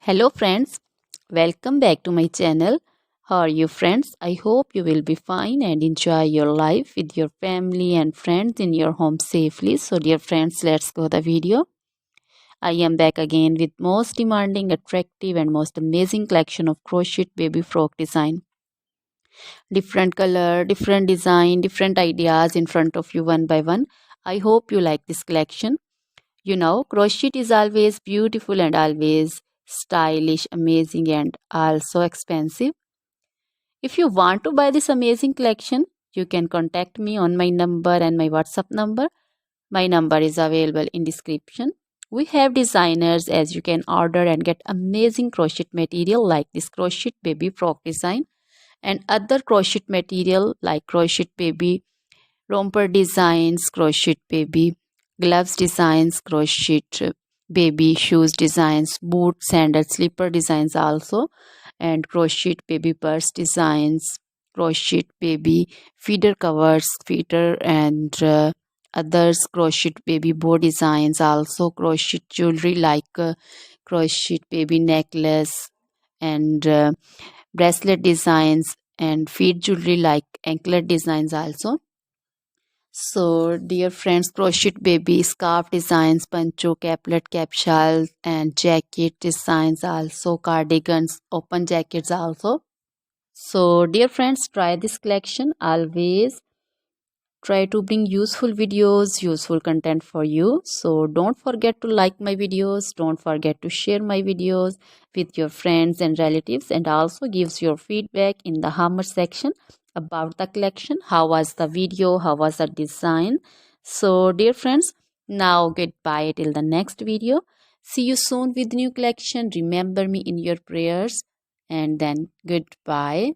Hello friends, welcome back to my channel. How are you friends? I hope you will be fine and enjoy your life with your family and friends in your home safely. So dear friends, let's go the video. I am back again with most demanding, attractive and most amazing collection of crochet baby frock design. Different color, different design, different ideas in front of you one by one. I hope you like this collection. Crochet is always beautiful and always stylish, amazing, and also expensive. If you want to buy this amazing collection, you can contact me on my number and my WhatsApp number. My number is available in description. We have designers as you can order and get amazing crochet material like this crochet baby frock design and other crochet material like crochet baby romper designs, crochet baby gloves designs, crochet baby shoes designs, boot, sandal, slipper designs also, and crochet baby purse designs, crochet baby feeder covers, feeder and others, crochet baby bow designs also, crochet jewelry like crochet baby necklace and bracelet designs and feet jewelry like anklet designs also. So, dear friends, crochet baby scarf designs, pancho, caplet, capsule, and jacket designs also, cardigans, open jackets also. So, dear friends, try this collection. Always try to bring useful videos, useful content for you. So, don't forget to like my videos. Don't forget to share my videos with your friends and relatives, and also gives your feedback in the hammer section about the collection. How was the video? How was the design? So, dear friends, now goodbye till the next video. See you soon with new collection. Remember me in your prayers, and then goodbye.